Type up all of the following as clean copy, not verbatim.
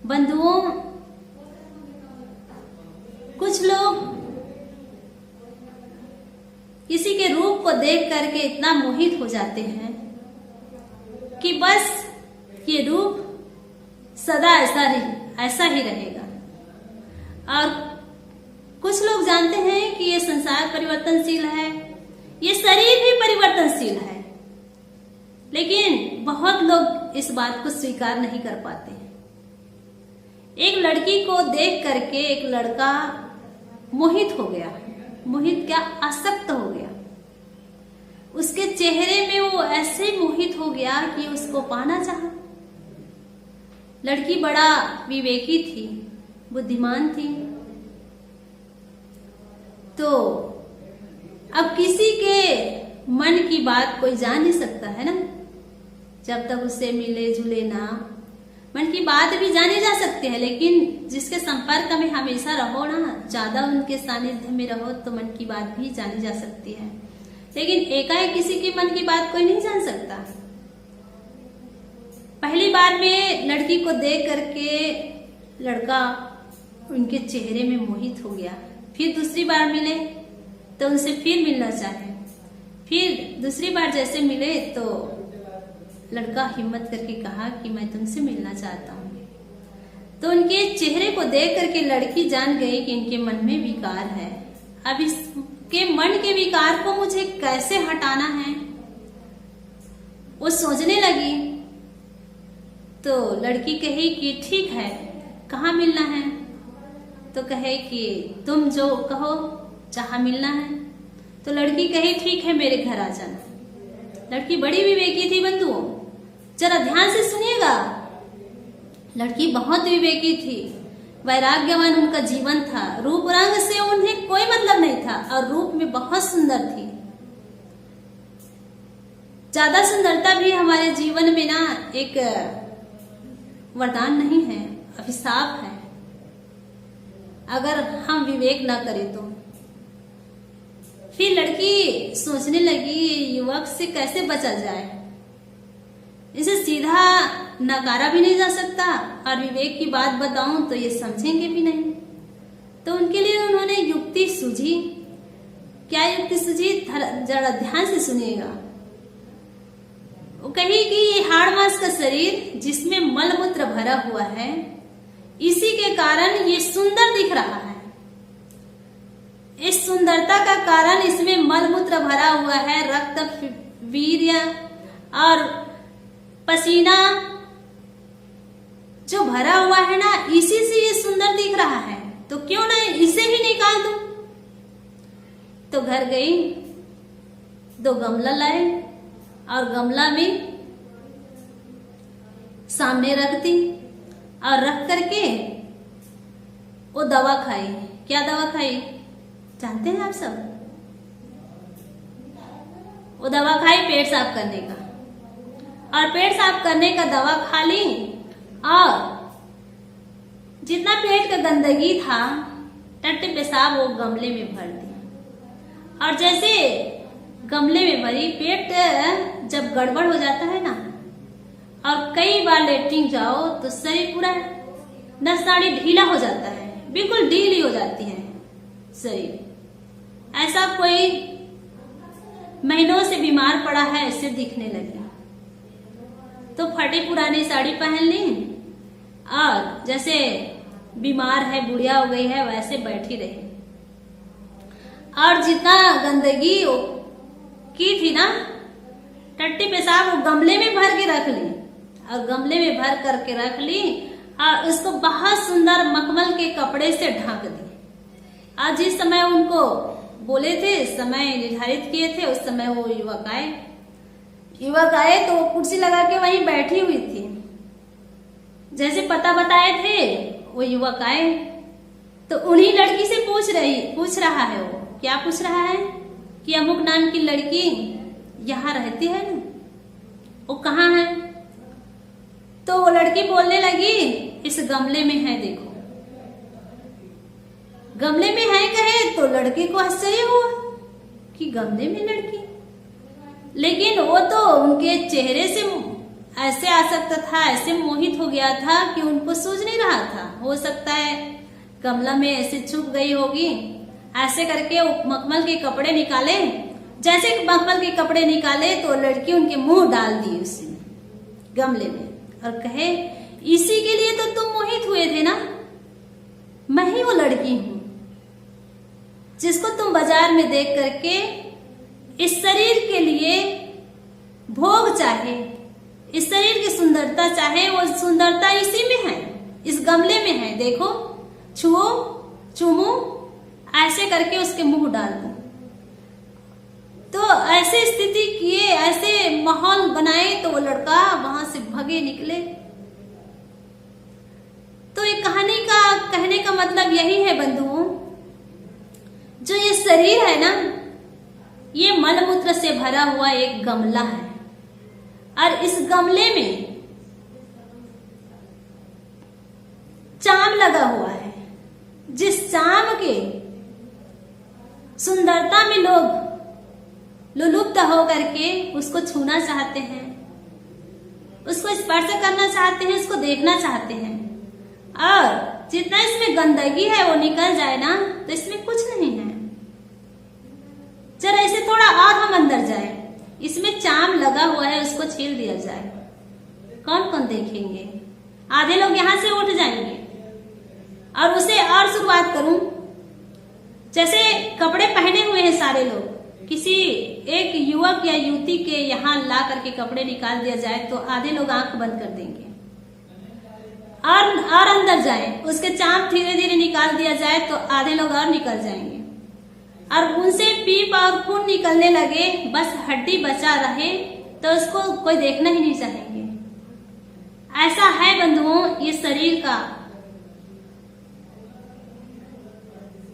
बंधुओं, कुछ लोग किसी के रूप को देख करके इतना मोहित हो जाते हैं कि बस ये रूप सदा ऐसा ही रहेगा। और कुछ लोग जानते हैं कि ये संसार परिवर्तनशील है, ये शरीर भी परिवर्तनशील है, लेकिन बहुत लोग इस बात को स्वीकार नहीं कर पाते। एक लड़की को देख करके एक लड़का मोहित हो गया। मोहित क्या, आसक्त हो गया। उसके चेहरे में वो ऐसे मोहित हो गया कि उसको पाना चाहा। लड़की बड़ा विवेकी थी, बुद्धिमान थी। तो अब किसी के मन की बात कोई जान नहीं सकता है ना, जब तक उससे मिले जुले ना। मन की बात भी जानी जा सकती है, लेकिन जिसके संपर्क में हमेशा रहो ना, ज्यादा उनके सानिध्य में रहो, तो मन की बात भी जानी जा सकती है। लेकिन एकाएक किसी के मन की बात कोई नहीं जान सकता। पहली बार में लड़की को देख करके लड़का उनके चेहरे में मोहित हो गया। फिर दूसरी बार मिले तो उनसे फिर मिलना चाहे। फिर दूसरी बार जैसे मिले तो लड़का हिम्मत करके कहा कि मैं तुमसे मिलना चाहता हूँ। तो उनके चेहरे को देख करके लड़की जान गई कि इनके मन में विकार है। अब इसके मन के विकार को मुझे कैसे हटाना है, वो सोचने लगी। तो लड़की कही कि ठीक है, कहाँ मिलना है? तो कहे कि तुम जो कहो जहां मिलना है। तो लड़की कही ठीक है, मेरे घर आ जाना। लड़की बड़ी विवेकी थी बंधुओं, जरा ध्यान से सुनिएगा। लड़की बहुत विवेकी थी, वैराग्यवान उनका जीवन था। रूप रंग से उन्हें कोई मतलब नहीं था और रूप में बहुत सुंदर थी। ज्यादा सुंदरता भी हमारे जीवन में ना एक वरदान नहीं है, अभिशाप है, अगर हम विवेक ना करें तो। फिर लड़की सोचने लगी युवक से कैसे बचा जाए। इसे सीधा नकारा भी नहीं जा सकता और विवेक की बात बताऊं तो ये समझेंगे भी नहीं। तो उनके लिए उन्होंने युक्ति सूझी। क्या युक्ति सूझी, जरा ध्यान से सुनिएगा। वो कही कि ये हाड़ मांस का शरीर जिसमें मलमूत्र भरा हुआ है, इसी के कारण ये सुंदर दिख रहा है। इस सुंदरता का कारण इसमें मलमूत्र भरा हुआ है, रक्त, वीर्य और पसीना जो भरा हुआ है ना, इसी से ये सुंदर दिख रहा है। तो क्यों ना इसे ही निकाल दूं। तो घर गई, 2 गमला लाए और गमला में सामने रख दी और रख करके वो दवा खाई। क्या दवा खाई जानते हैं आप सब? वो दवा खाई पेट साफ करने का। और पेट साफ करने का दवा खा ली और जितना पेट का गंदगी था, टट्टे पेशाब वो गमले में भर दिया। और जैसे गमले में भरी, पेट जब गड़बड़ हो जाता है ना और कई बार लेटरिन जाओ तो शरीर पूरा नस नाड़ी ढीला हो जाता है, बिल्कुल ढीली हो जाती है शरीर। ऐसा कोई महीनों से बीमार पड़ा है ऐसे दिखने लगे। तो फटी पुरानी साड़ी पहन ली और जैसे बीमार है, बुढ़िया हो गई है, वैसे बैठी रही। और जितना गंदगी की थी ना, टट्टी पेशाब वो गमले में भर के रख ली और गमले में भर करके रख ली और उसको बहुत सुंदर मखमल के कपड़े से ढक दी। आज जिस समय उनको बोले थे, समय निर्धारित किए थे, उस समय वो युवक आए तो वो कुर्सी लगा के वहीं बैठी हुई थी। जैसे पता बताए थे वो युवक आए तो उन्हीं लड़की से पूछ रहा है। वो क्या पूछ रहा है कि अमुक नाम की लड़की यहाँ रहती है ना, वो कहाँ है? तो वो लड़की बोलने लगी इस गमले में है, देखो। गमले में है कहे तो लड़के को आश्चर्य हुआ कि गमले में लड़की, लेकिन वो तो उनके चेहरे से ऐसे आसक्त था, ऐसे मोहित हो गया था कि उनको सूझ नहीं रहा था। हो सकता है गमला में ऐसे छुप गई होगी। ऐसे करके मखमल के कपड़े निकाले, जैसे मखमल के कपड़े निकाले तो लड़की उनके मुंह डाल दी उसने गमले में और कहे, इसी के लिए तो तुम मोहित हुए थे ना, मैं ही वो लड़की हूं जिसको तुम बाजार में देख करके इस शरीर के लिए भोग चाहे, इस शरीर की सुंदरता चाहे, वो सुंदरता इसी में है, इस गमले में है। देखो, छुओ, चूमो, ऐसे करके उसके मुंह डाल दो। तो ऐसे स्थिति किए, ऐसे माहौल बनाए तो वो लड़का वहां से भगे निकले। तो ये कहानी का कहने का मतलब यही है बंधुओं, जो ये शरीर है ना, ये मलमूत्र से भरा हुआ एक गमला है और इस गमले में चाम लगा हुआ है, जिस चाम के सुंदरता में लोग लुलुप्त होकर के उसको छूना चाहते हैं, उसको स्पर्श करना चाहते हैं, उसको देखना चाहते हैं। और जितना इसमें गंदगी है वो निकल जाए ना तो इसमें कुछ नहीं है। जरा इसे थोड़ा और हम अंदर जाए, इसमें चाम लगा हुआ है, उसको छील दिया जाए, कौन कौन देखेंगे? आधे लोग यहां से उठ जाएंगे। और उसे और शुरुआत करूं, जैसे कपड़े पहने हुए हैं सारे लोग, किसी एक युवक या युवती के यहाँ ला करके कपड़े निकाल दिया जाए तो आधे लोग आंख बंद कर देंगे और अंदर जाए, उसके चाम धीरे धीरे निकाल दिया जाए तो आधे लोग और निकल जाएंगे और उनसे पीप और खून निकलने लगे, बस हड्डी बचा रहे तो उसको कोई देखना ही नहीं चाहेंगे। ऐसा है बंधुओं ये शरीर का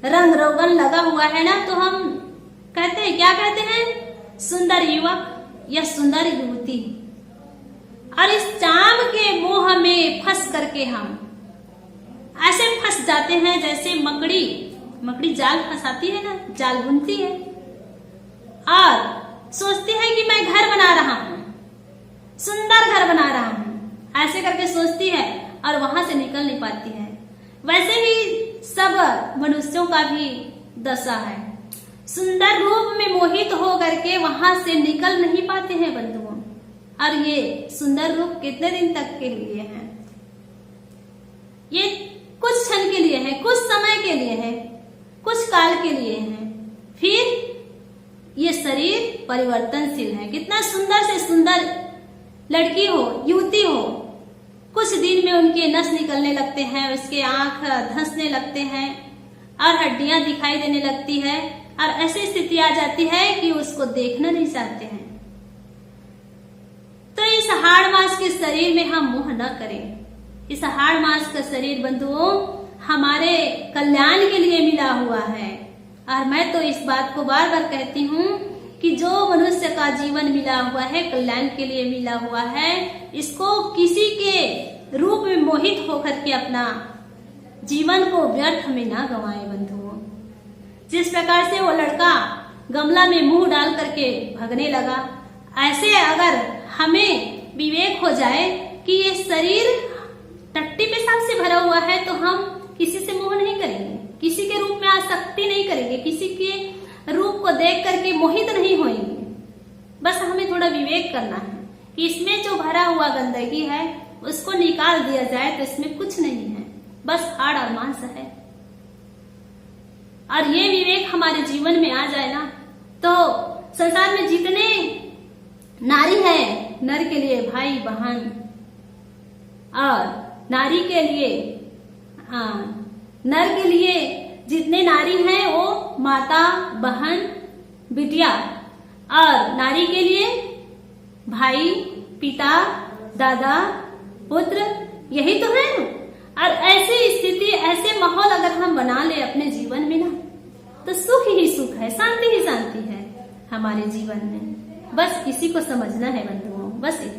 रंग रोगन लगा हुआ है ना, तो हम कहते हैं, क्या कहते हैं? सुंदर युवक या सुंदर युवती। और इस चाम के मोह में फंस करके हम ऐसे फंस जाते हैं जैसे मकड़ी जाल फंसाती है ना, जाल बुनती है और सोचती है कि मैं घर बना रहा हूं, सुंदर घर बना रहा हूं, ऐसे करके सोचती है और वहां से निकल नहीं पाती है। वैसे ही सब मनुष्यों का भी दशा है, सुंदर रूप में मोहित हो करके वहां से निकल नहीं पाते हैं बंधुओं। और ये सुंदर रूप कितने दिन तक के लिए है? ये कुछ क्षण के लिए है, कुछ समय के लिए है, कुछ काल के लिए है, फिर ये शरीर परिवर्तनशील है। कितना सुंदर से सुंदर लड़की हो, युवती हो, कुछ दिन में उनके नस निकलने लगते हैं, उसके आंख धंसने लगते हैं और हड्डियां दिखाई देने लगती है और ऐसी स्थिति आ जाती है कि उसको देखना नहीं चाहते हैं। तो इस हाड़ मास के शरीर में हम मोह न करें। इस हाड़ मास का शरीर बंधुओं हमारे कल्याण के लिए मिला हुआ है। और मैं तो इस बात को बार बार कहती हूँ कि जो मनुष्य का जीवन मिला हुआ है कल्याण के लिए मिला हुआ है, इसको किसी के रूप में मोहित होकर के अपना जीवन को व्यर्थ में ना गंवाए बंधुओं। जिस प्रकार से वो लड़का गमला में मुंह डाल करके भगने लगा, ऐसे अगर हमें विवेक हो जाए कि ये शरीर टट्टी पेशाब से भरा हुआ है तो हम किसी से मोह नहीं करेंगे, किसी के रूप में आसक्ति नहीं करेंगे, किसी के रूप को देख करके मोहित नहीं होंगे। बस हमें थोड़ा विवेक करना है कि इसमें जो भरा हुआ गंदगी है उसको निकाल दिया जाए तो इसमें कुछ नहीं है, बस हाड़ और मांस है। और ये विवेक हमारे जीवन में आ जाए ना तो संसार में जितने नारी है, नर के लिए भाई बहन और नारी के लिए नर के लिए जितने नारी हैं वो माता, बहन, बिटिया, और नारी के लिए भाई, पिता, दादा, पुत्र, यही तो है। और ऐसी स्थिति, ऐसे माहौल अगर हम बना ले अपने जीवन में ना तो सुख ही सुख है, शांति ही शांति है हमारे जीवन में। बस इसी को समझना है बंधुओं, बस इतना।